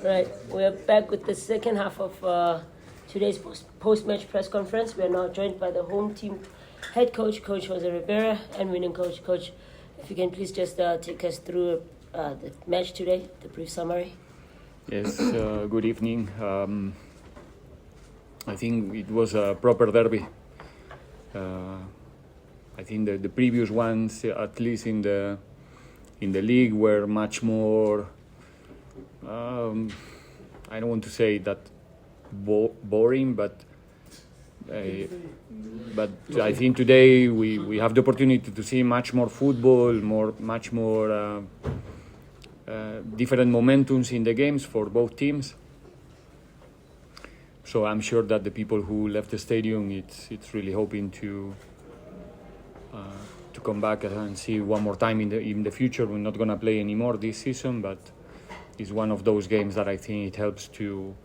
Right, we are back with the second half of today's post-match press conference. We are now joined by the home team head coach, Coach Jose Riveiro, and winning coach. Coach, if you can please just take us through the match today, the brief summary. Yes, good evening. I think it was a proper derby. I think the previous ones, at least in the league, were much more. I don't want to say that boring, but I think today we have the opportunity to see much more football, much more different momentums in the games for both teams. So I'm sure that the people who left the stadium, it's really hoping to come back and see one more time in the future. We're not gonna play anymore this season, but it's one of those games that I think it helps to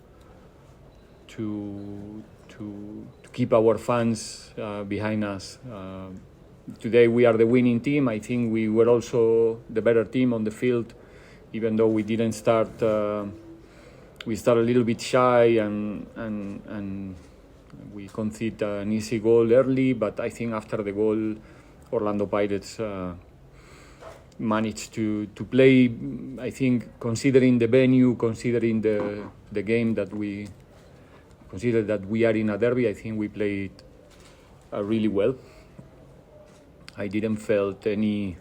keep our fans behind us. Today we are the winning team. I think we were also the better team on the field, even though we didn't start. We started a little bit shy and we conceded an easy goal early. But I think after the goal, Orlando Pirates managed to play. I think, considering the venue, considering the game that we consider that we are in a derby, I think we played really well. I didn't felt any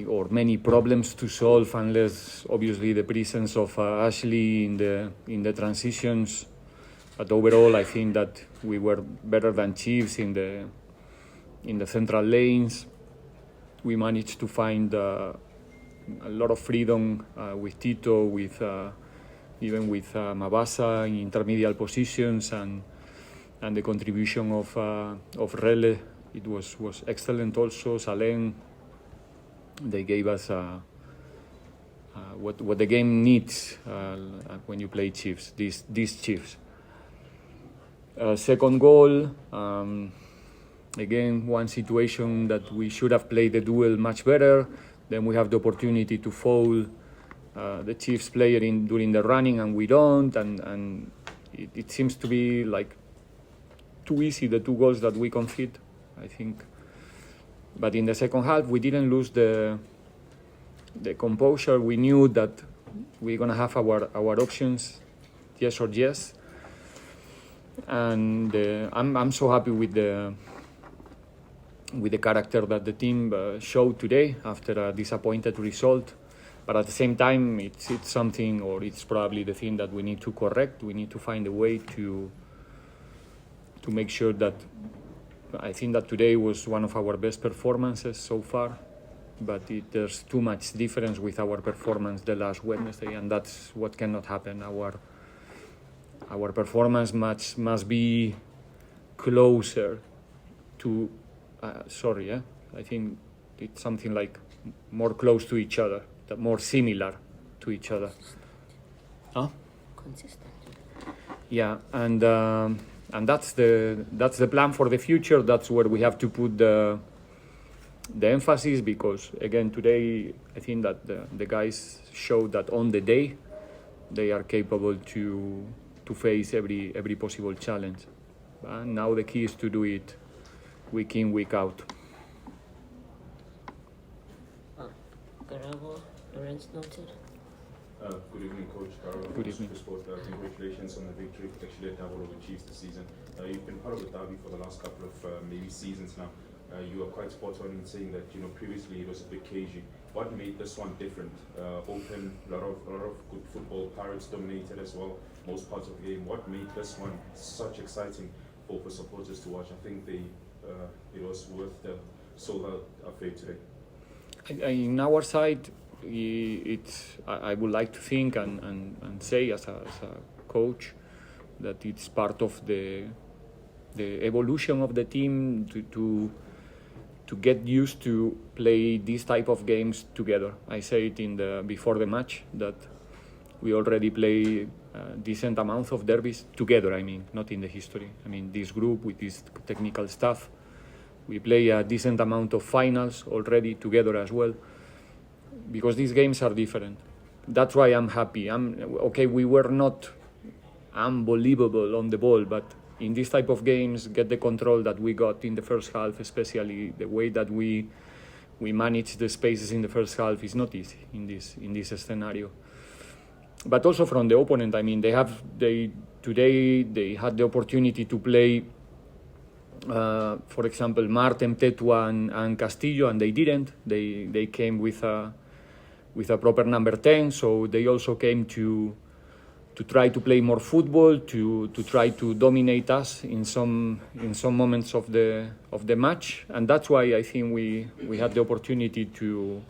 or many problems to solve, unless obviously the presence of Ashley in the transitions. But overall, I think that we were better than Chiefs in the central lanes. We managed to find a lot of freedom with Tito, with even with Mabasa in intermediate positions, and the contribution of Rele, it was excellent. Also Saleng, they gave us what the game needs when you play Chiefs. These Chiefs. Second goal. Again, one situation that we should have played the duel much better. Then we have the opportunity to foul the Chiefs player during the running, and we don't. And it seems to be like too easy, the two goals that we concede, I think. But in the second half, we didn't lose the composure. We knew that we're gonna have our options, yes or yes. And I'm so happy with the character that the team showed today after a disappointed result. But at the same time, it's something, or it's probably the thing that we need to correct. We need to find a way to make sure that. I think that today was one of our best performances so far, but there's too much difference with our performance the last Wednesday, and that's what cannot happen. Our performance must be closer to. I think it's something like more close to each other, more similar to each other. Consistent. Yeah, and that's the plan for the future. That's where we have to put the emphasis, because again today I think that the guys showed that on the day they are capable to face every possible challenge. And now the key is to do it week in, week out. Garabo, Lorenz noted. Good evening, Coach Carol. Good evening. Congratulations on the victory, actually a double over Chiefs this season. You've been part of the derby for the last couple of maybe seasons now. You are quite spot on in saying that previously it was a bit cagey. What made this one different? Open, a lot of good football. Pirates dominated as well most parts of the game. What made this one such exciting for supporters to watch? I think it was worth the sold-out affair today. In our side, I would like to think and say as a coach that it's part of the evolution of the team to get used to play these type of games together. I say it before the match that we already play a decent amount of derbies together. I mean, not in the history. I mean, this group with this technical staff, we play a decent amount of finals already together as well, because these games are different. that's why I'm happy. Okay. We were not unbelievable on the ball, but in this type of games, get the control that we got in the first half, especially the way that we manage the spaces in the first half, is not easy in this scenario. But also from the opponent, I mean, today they had the opportunity to play, for example, Marten, Tetua, and Castillo, and they didn't. They came with a proper number 10, so they also came to try to play more football, to try to dominate us in some moments of the match, and that's why I think we had the opportunity to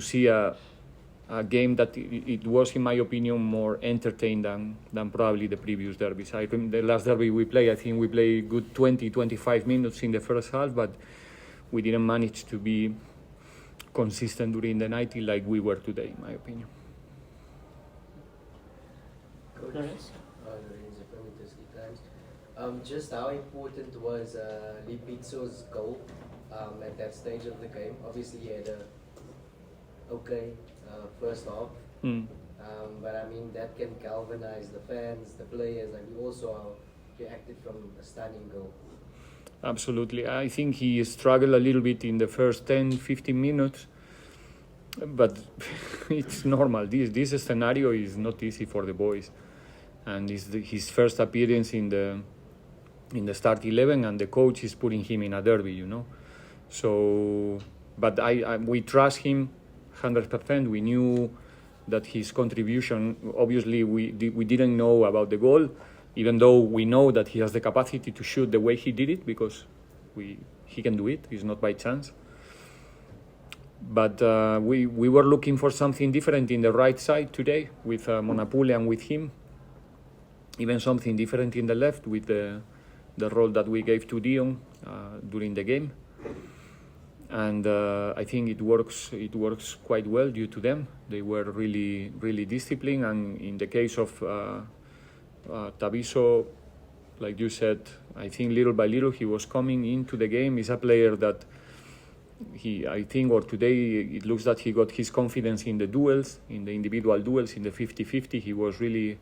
see a game that it was, in my opinion, more entertained than probably the previous derbies. The last derby we played, I think we played good 20-25 minutes in the first half, but we didn't manage to be consistent during the 90 like we were today, in my opinion. Just how important was Lebitso's goal at that stage of the game? Obviously, he had a first half, but I mean that can galvanize the fans, the players, and we also reacted from a stunning goal. Absolutely. I think he struggled a little bit in the first 10-15 minutes, but it's normal. This scenario is not easy for the boys, and it's his first appearance in the start 11, and the coach is putting him in a derby, you know. So, but we trust him 100%. We knew that his contribution. Obviously, we didn't know about the goal, even though we know that he has the capacity to shoot the way he did it, because he can do it. It's not by chance. But we were looking for something different in the right side today with Monapule and with him. Even something different in the left with the role that we gave to Dion during the game. And I think it works quite well due to them. They were really, really disciplined. And in the case of Tabiso, like you said, I think little by little he was coming into the game. He's a player that today it looks that he got his confidence in the duels, in the individual duels, in the 50-50. He was really,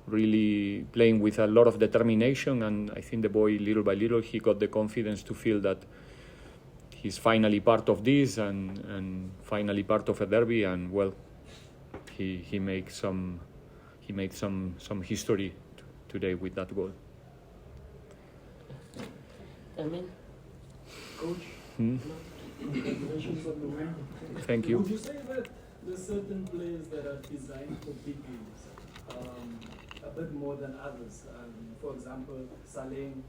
really playing with a lot of determination. And I think the boy, little by little, he got the confidence to feel that he's finally part of this and finally part of a derby, and well, he makes some history today with that goal. Coach, congratulations on the win. Thank you. Would you say that there's certain players that are designed for big games, a bit more than others? For example, Saleng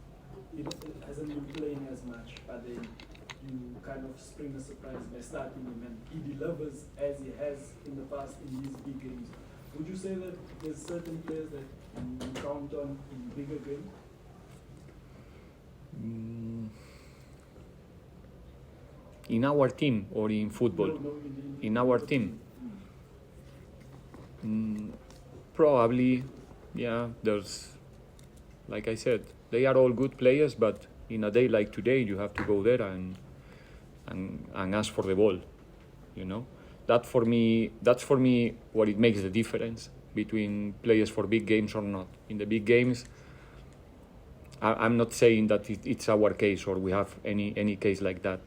hasn't been playing as much, but then you kind of spring a surprise by starting him, and he delivers as he has in the past in these big games. Would you say that there's certain players that you count on in bigger games? In our team or in football? No, in our team. Probably, yeah, there's, like I said, they are all good players, but in a day like today, you have to go there and ask for the ball, you know. That's for me what it makes the difference between players for big games or not. In the big games, I'm not saying that it's our case or we have any case like that,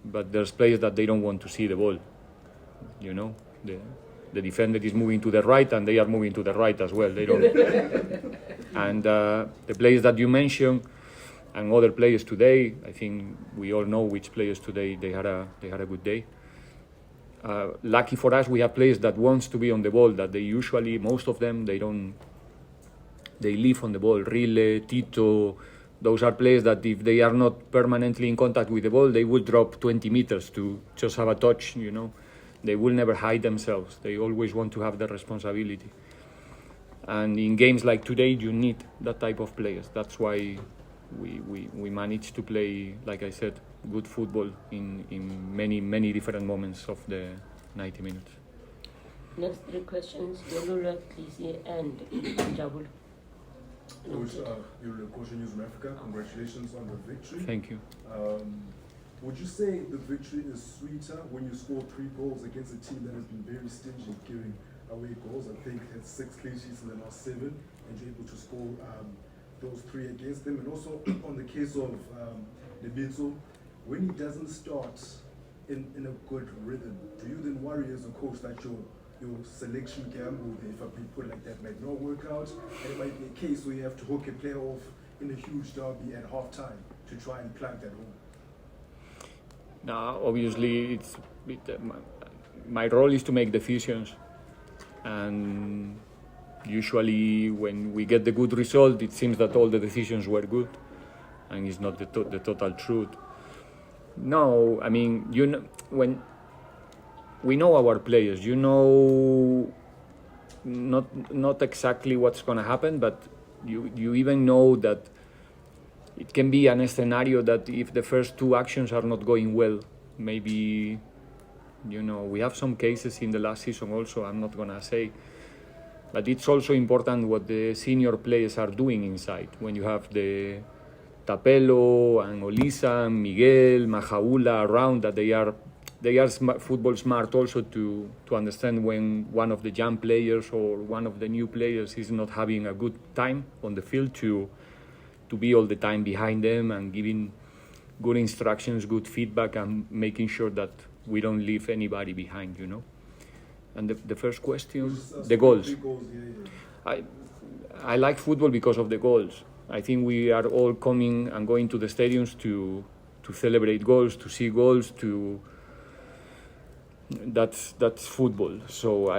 but there's players that they don't want to see the ball, you know. The defender is moving to the right and they are moving to the right as well. They don't. And the players that you mentioned and other players today, I think we all know which players today they had a good day. Lucky for us, we have players that wants to be on the ball. That they usually, most of them, they live on the ball. Rile, Tito, those are players that if they are not permanently in contact with the ball, they will drop 20 meters to just have a touch. You know, they will never hide themselves. They always want to have the responsibility. And in games like today, you need that type of players. That's why we managed to play, like I said, good football in many different moments of the 90 minutes. Next three questions, Yolula, Klisi, and Jabul. Coach, you're the coach in News from Africa. Congratulations on the victory. Thank you. Would you say the victory is sweeter when you score 3 goals against a team that has been very stingy giving away goals? I think has 6 clean sheets in the last 7, and you're able to score those 3 against them. And also on the case of Lebitso, when he doesn't start in a good rhythm, do you then worry as a coach that your selection gamble, if I can put it like that, might not work out, and it might be a case where you have to hook a player off in a huge derby at half-time to try and plug that home? Now, obviously, my role is to make decisions, and usually when we get the good result, it seems that all the decisions were good, and it's not the total truth. No, I mean, when we know our players, not exactly what's going to happen, but you even know that it can be an scenario that if the first 2 actions are not going well, maybe, we have some cases in the last season also, I'm not going to say, but it's also important what the senior players are doing inside. When you have the Tapelo and Olisa and Miguel, Majaula around, that they are football smart also to understand when one of the young players or one of the new players is not having a good time on the field, to be all the time behind them and giving good instructions, good feedback, and making sure that we don't leave anybody behind, And the first question, the goals. I like football because of the goals. I think we are all coming and going to the stadiums to celebrate goals, to see goals, that's football. So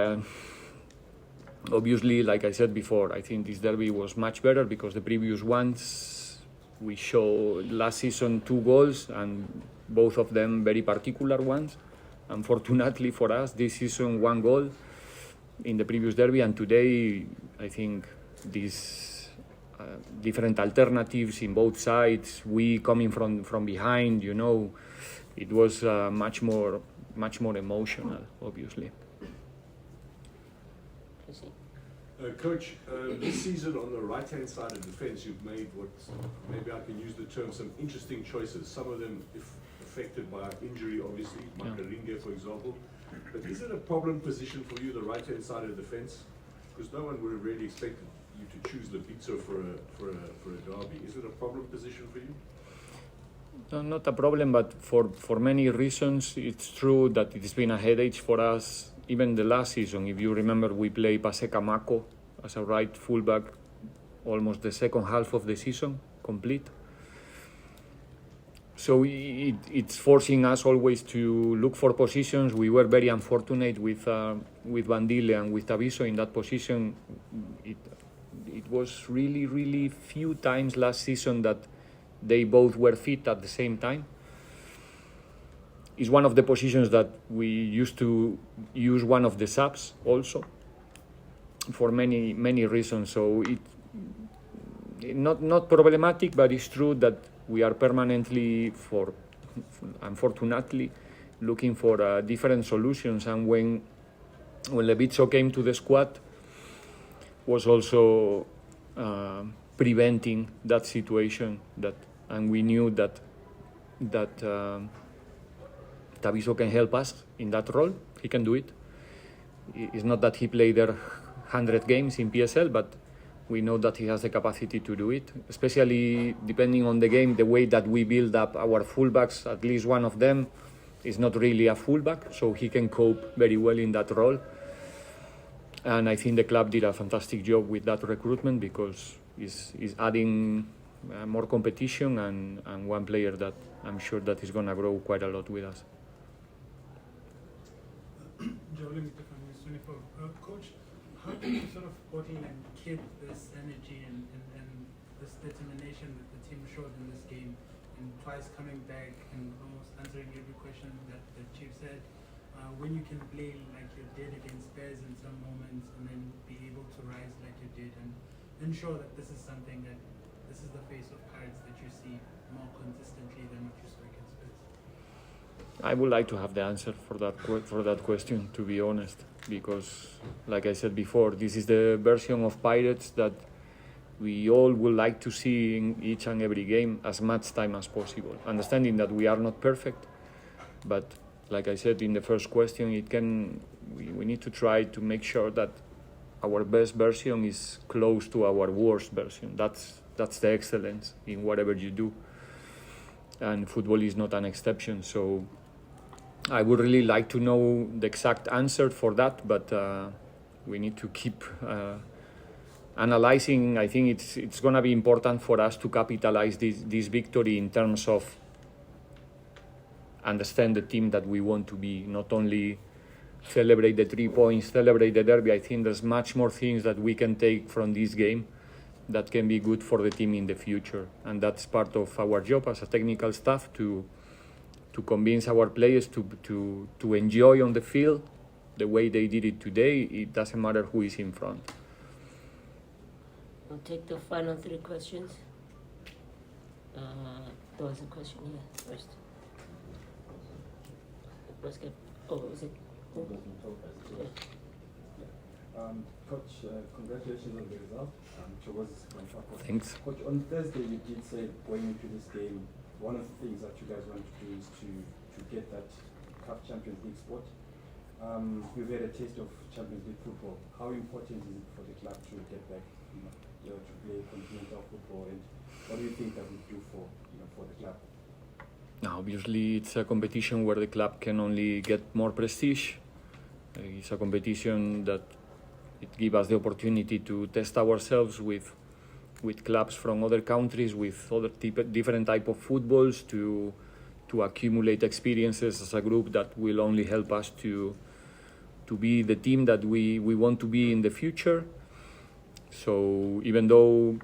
obviously, like I said before, I think this derby was much better because the previous ones, we showed last season 2 goals, and both of them very particular ones. Unfortunately for us, this season 1 goal in the previous derby, and today I think these different alternatives in both sides, we coming from behind, it was much more emotional, obviously. Coach, this season on the right-hand side of defence, you've made what, maybe I can use the term, some interesting choices. Some of them affected by injury, obviously, Makaringe, for example. But is it a problem position for you, the right-hand side of defence? Because no one would have really expected you to choose Lebitso for a derby. Is it a problem position for you? No, not a problem, but for many reasons, it's true that it's been a headache for us. Even the last season, if you remember, we played Paseka Mako as a right fullback almost the second half of the season complete. So it's forcing us always to look for positions. We were very unfortunate with Bandile and with Taviso in that position. It was really, really few times last season that they both were fit at the same time. It's one of the positions that we used to use one of the subs also for many, many reasons. So it not problematic, but it's true that we are permanently, unfortunately, looking for different solutions. And when Lebitso came to the squad, was also preventing that situation. And we knew that Taviso can help us in that role. He can do it. It's not that he played there 100 games in PSL, but we know that he has the capacity to do it, especially depending on the game, the way that we build up our fullbacks. At least one of them is not really a fullback, so he can cope very well in that role. And I think the club did a fantastic job with that recruitment, because it's adding more competition and one player that I'm sure that is going to grow quite a lot with us. Coach, how do you sort of bottle and keep this energy and this determination that the team showed in this game, and twice coming back and almost answering every question that the Chiefs had, when you can play like you did against Spurs in some moments, and then be able to rise like you did, and ensure that this is something that this is the face of Pirates that you see more consistently than what you saw against Spurs? I would like to have the answer for that question, to be honest, because, like I said before, this is the version of Pirates that we all would like to see in each and every game as much time as possible, understanding that we are not perfect, but like I said in the first question, we need to try to make sure that our best version is close to our worst version. That's the excellence in whatever you do, and football is not an exception. So I would really like to know the exact answer for that, but we need to keep analyzing. I think it's going to be important for us to capitalize this victory in terms of understand the team that we want to be, not only celebrate the 3 points, celebrate the derby. I think there's much more things that we can take from this game that can be good for the team in the future, and that's part of our job as a technical staff to convince our players to enjoy on the field the way they did it today. It doesn't matter who is in front. We'll take the final 3 questions. There was a question here first. Was it? Yeah. Coach, congratulations on the result. Thanks. Coach, on Thursday you did say going into this game, one of the things that you guys want to do is to get that CAF Champions League spot. We've had a taste of Champions League football. How important is it for the club to get back to play continental football, and what do you think that would do for the club? Now, obviously, it's a competition where the club can only get more prestige. It's a competition that it gives us the opportunity to test ourselves with clubs from other countries, with other different type of footballs, to accumulate experiences as a group that will only help us to be the team that we want to be in the future. So even though,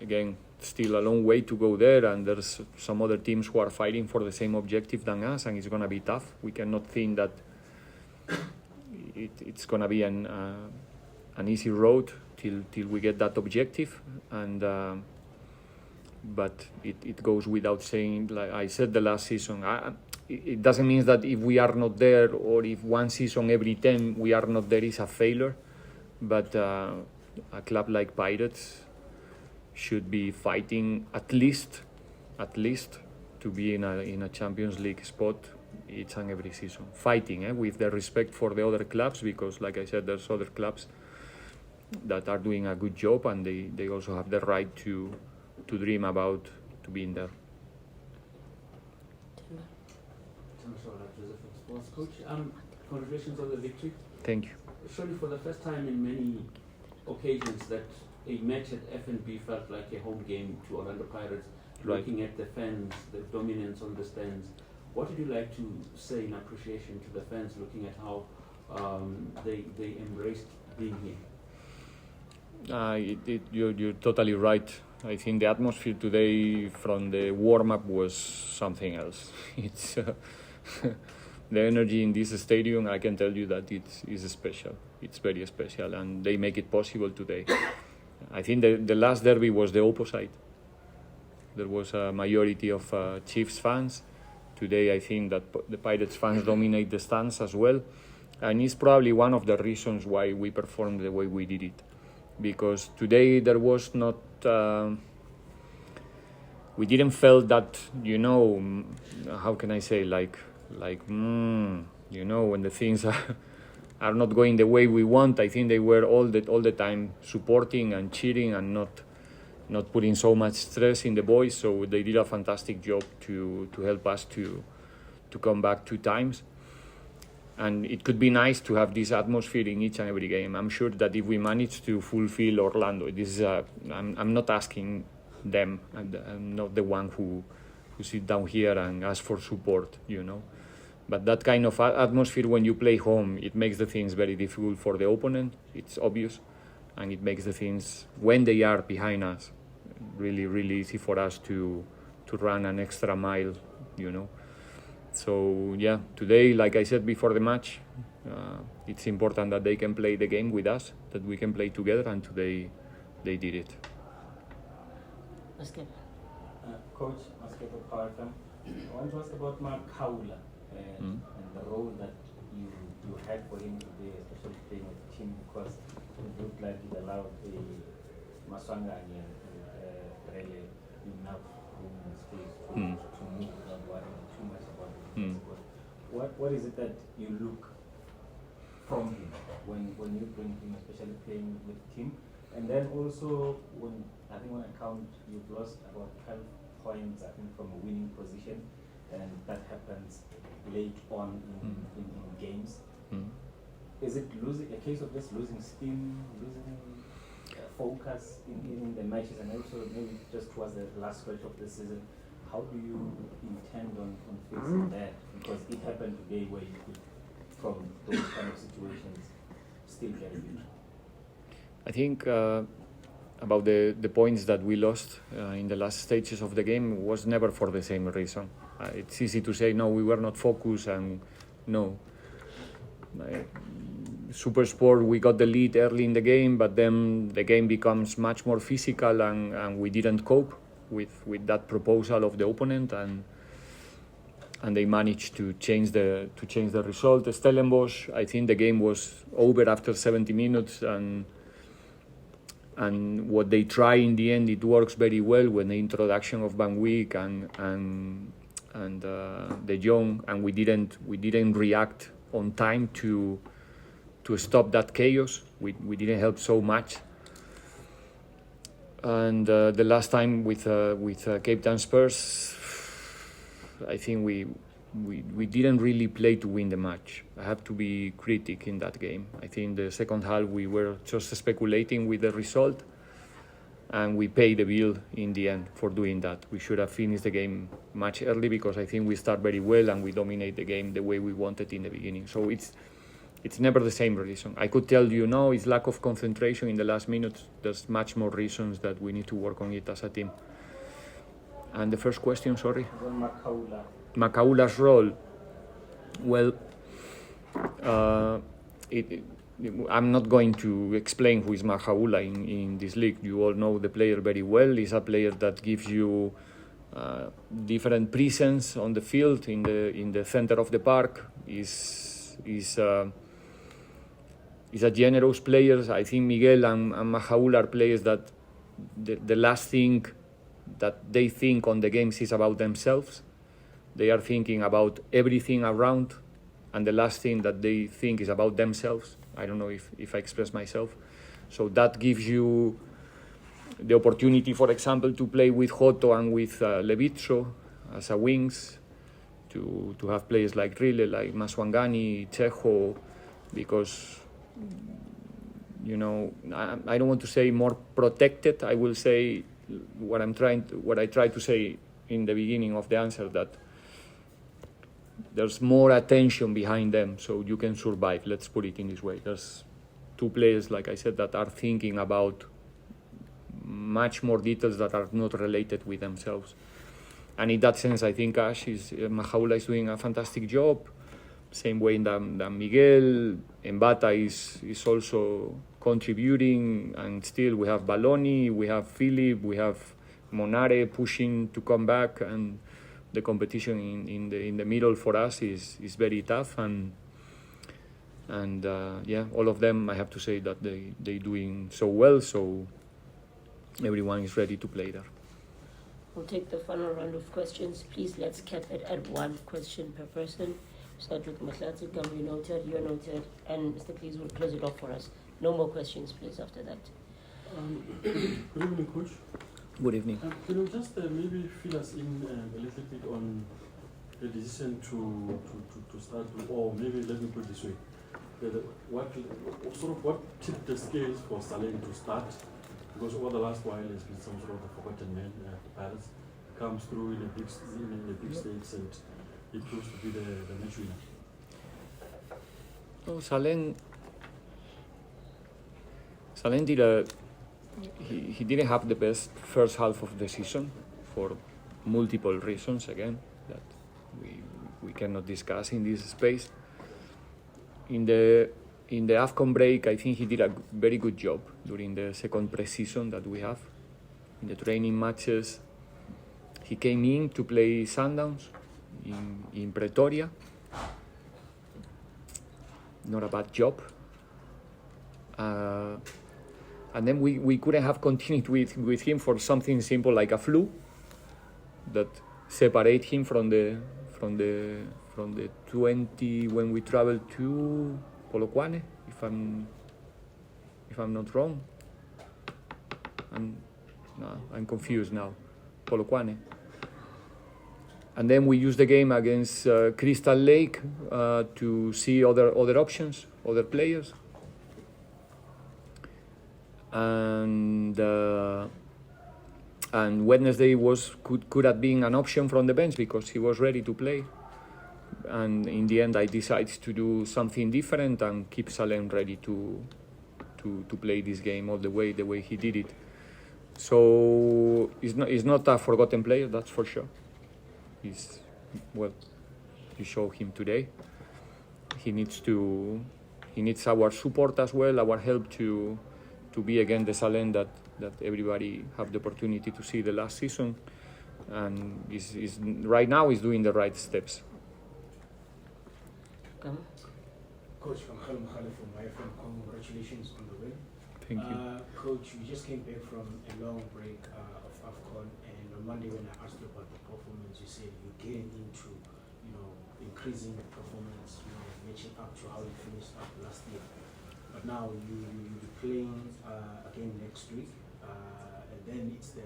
again, still a long way to go there, and there's some other teams who are fighting for the same objective than us, and it's going to be tough. We cannot think that it's going to be an easy road till we get that objective, and but it goes without saying, like I said the last season, it doesn't mean that if we are not there, or if one season every 10 we are not there, is a failure, but a club like Pirates should be fighting at least to be in a Champions League spot each and every season, fighting with the respect for the other clubs, because like I said, there's other clubs that are doing a good job, and they also have the right to dream about to being there. Coach, congratulations on the victory. Thank you. Surely for the first time in many occasions that a match at FNB felt like a home game to Orlando Pirates. Right. Looking at the fans, the dominance on the stands, what would you like to say in appreciation to the fans, looking at how they embraced being here? You're totally right. I think the atmosphere today from the warm-up was something else. It's the energy in this stadium. I can tell you that it's special. It's very special, and they make it possible today. I think the last derby was the opposite. There was a majority of Chiefs fans. Today I think that the Pirates fans dominate the stands as well, and it's probably one of the reasons why we performed the way we did it. Because today there was not, we didn't feel that, how can I say, when the things are not going the way we want. I think they were all the time supporting and cheering, and not putting so much stress in the boys. So they did a fantastic job to help us to come back 2 times. And it could be nice to have this atmosphere in each and every game. I'm sure that if we manage to fulfill Orlando, I'm not asking them. I'm not the one who sit down here and ask for support, But that kind of atmosphere when you play home, it makes the things very difficult for the opponent. It's obvious. And it makes the things, when they are behind us, really, really easy for us to run an extra mile, So, yeah, today, like I said before the match, it's important that they can play the game with us, that we can play together, and today they did it. Coach, Maskepo Power FM. I want to ask about Mark Kaula and the role that you had for him today, especially playing with the team, because it looked like it allowed Maswangani and Rele enough room and space to move without worrying too much about it. What is it that you look from him when you bring him, especially playing with team? And then also, when I think on account you've lost about 12 points, I think, from a winning position, and that happens late on in games. Is it a case of just losing steam, losing focus in the matches, and also maybe just towards the last stretch of the season? How do you intend on fixing that? Because it happened today where you could, from those kind of situations, still get a win. I think about the points that we lost in the last stages of the game was never for the same reason. It's easy to say, no, we were not focused, and no. Super Sport, we got the lead early in the game, but then the game becomes much more physical, and we didn't cope with that proposal of the opponent, and they managed to change the result. Stellenbosch, I think the game was over after 70 minutes, and what they try in the end, it works very well when the introduction of Van Wyk and De Jong, and we didn't react on time to stop that chaos. We didn't help so much. And the last time with Cape Town Spurs, I think we didn't really play to win the match. I have to be critic in that game. I think the second half we were just speculating with the result, and we paid the bill in the end for doing that. We should have finished the game much early, because I think we start very well and we dominate the game the way we wanted in the beginning. So it's never the same reason. I could tell you, no, it's lack of concentration in the last minutes. There's much more reasons that we need to work on it as a team. And the first question, sorry? Makaula's role. Well, I'm not going to explain who is Makaula in this league. You all know the player very well. He's a player that gives you different presence on the field, in the center of the park. He's a generous player. I think Miguel and Mahaul are players that the last thing that they think on the games is about themselves. They are thinking about everything around, and the last thing that they think is about themselves. I don't know if I express myself. So that gives you the opportunity, for example, to play with Joto and with Lebitso as a wings, to have players like Rile, like Maswangani, Chejo, because, you know, I don't want to say more protected. I will say what I tried to say in the beginning of the answer, that there's more attention behind them, so you can survive. Let's put it in this way. There's two players, like I said, that are thinking about much more details that are not related with themselves. And in that sense, I think Mahaula is doing a fantastic job. Same way than Miguel. Mbata is also contributing, and still we have Baloni, we have Philip, we have Monare pushing to come back, and the competition in the middle for us is very tough, and all of them, I have to say that they doing so well, so everyone is ready to play there. We'll take the final round of questions. Please, let's cap it at one question per person. Start with Mahlatsi, Gamri noted, you're noted, and Mr. Cleese will close it off for us. No more questions, please, after that. Good evening, Coach. Good evening. Can you just maybe fill us in a little bit on the decision to start, or maybe let me put it this way, what tipped the scales for Saleng to start? Because over the last while, there's been some sort of a forgotten man. Palace comes through in the big stakes, and he proves to be the match winner. Oh, Saleng did he didn't have the best first half of the season for multiple reasons, again, that we cannot discuss in this space. In the AFCON break, I think he did a very good job during the second pre-season that we have. In the training matches, he came in to play Sundowns in Pretoria. Not a bad job. And then we couldn't have continued with him for something simple like a flu that separate him from the 20 when we traveled to Polokwane, if I'm not wrong. I'm confused now. Polokwane. And then we used the game against Crystal Lake to see other options, other players. And Wednesday could have been an option from the bench because he was ready to play. And in the end, I decided to do something different and keep Saleng ready to play this game all the way he did it. So he's not a forgotten player, that's for sure. You show him today. He needs our support as well, our help to be again the Saleng that everybody have the opportunity to see the last season, and is right now is doing the right steps. Coach from my friend, congratulations on the win. Thank you. Coach, we just came back from a long break of AFCON, and on Monday when I asked you about the performance, you said you're getting into, increasing the performance, matching up to how you finished up last year. But now you'll be playing again next week, and then it's the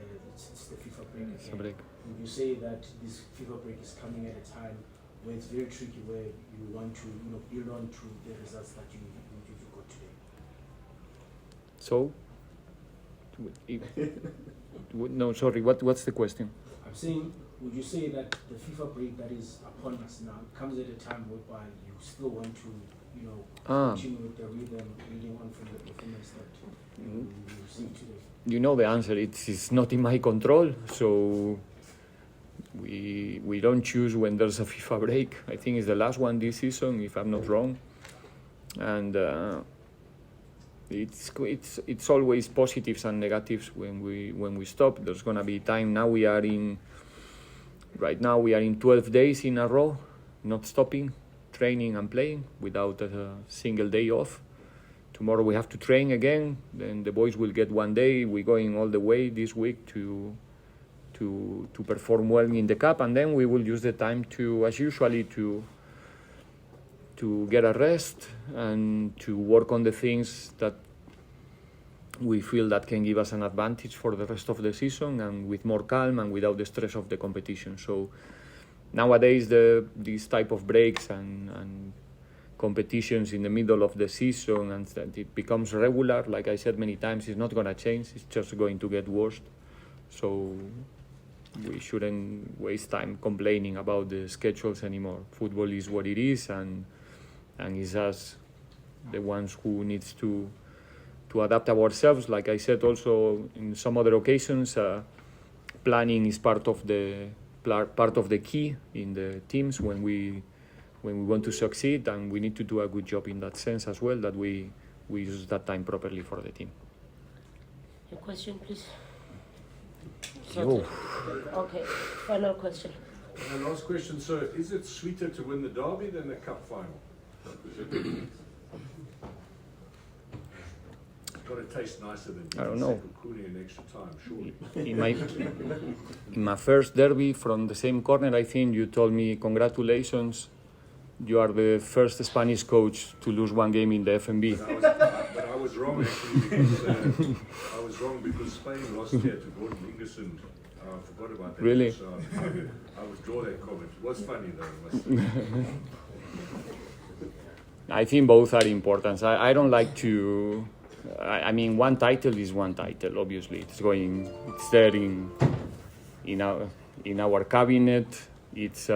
FIFA break again. Would you say that this FIFA break is coming at a time where it's very tricky, where you want to build on to the results that you got today? So, no, sorry. What's the question? I'm saying, would you say that the FIFA break that is upon us now comes at a time whereby you still want to, continue with the rhythm, leading on from the performance that you received today? You know the answer. It's not in my control. So we don't choose when there's a FIFA break. I think it's the last one this season, if I'm not wrong, and. It's always positives and negatives when we stop. There's gonna be time. Right now we are in 12 days in a row, not stopping, training and playing without a single day off. Tomorrow we have to train again. Then the boys will get 1 day. We're going all the way this week to perform well in the cup, and then we will use the time as usually to get a rest and to work on the things that we feel that can give us an advantage for the rest of the season, and with more calm and without the stress of the competition. So nowadays these type of breaks and competitions in the middle of the season, and that it becomes regular, like I said many times, it's not going to change, it's just going to get worse. So we shouldn't waste time complaining about the schedules anymore. Football is what it is, and it's us, the ones who needs to adapt ourselves. Like I said also in some other occasions, planning is part of the key in the teams when we want to succeed, and we need to do a good job in that sense as well, that we use that time properly for the team. Your question, please. Yo. Okay, final question. And last question, sir. Is it sweeter to win the derby than the cup final? It's got to taste nicer than I don't know. in extra time, surely. In my first derby from the same corner, I think you told me, congratulations, you are the first Spanish coach to lose one game in the FMB. But I was wrong actually. I was wrong because Spain lost here to Gordon Ingerson. I forgot about that. Really? So I withdraw that comment. It was funny though. I think both are important. I don't like to. I mean, one title is one title. Obviously, it's there in our cabinet. It's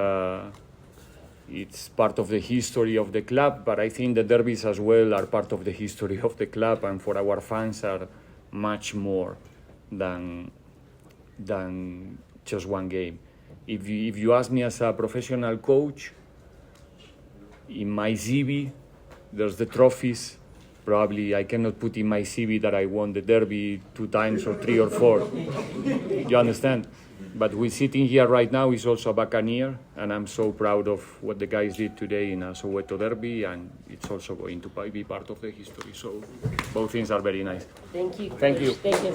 part of the history of the club. But I think the derbies as well are part of the history of the club, and for our fans are much more than just one game. If you ask me as a professional coach, in my CV, there's the trophies. Probably I cannot put in my CV that I won the derby 2 times or 3 or 4. You understand? But we sitting here right now is also a Buccaneer, and I'm so proud of what the guys did today in a Soweto derby, and it's also going to be part of the history. So both things are very nice. Thank you. Thank you. Thank you.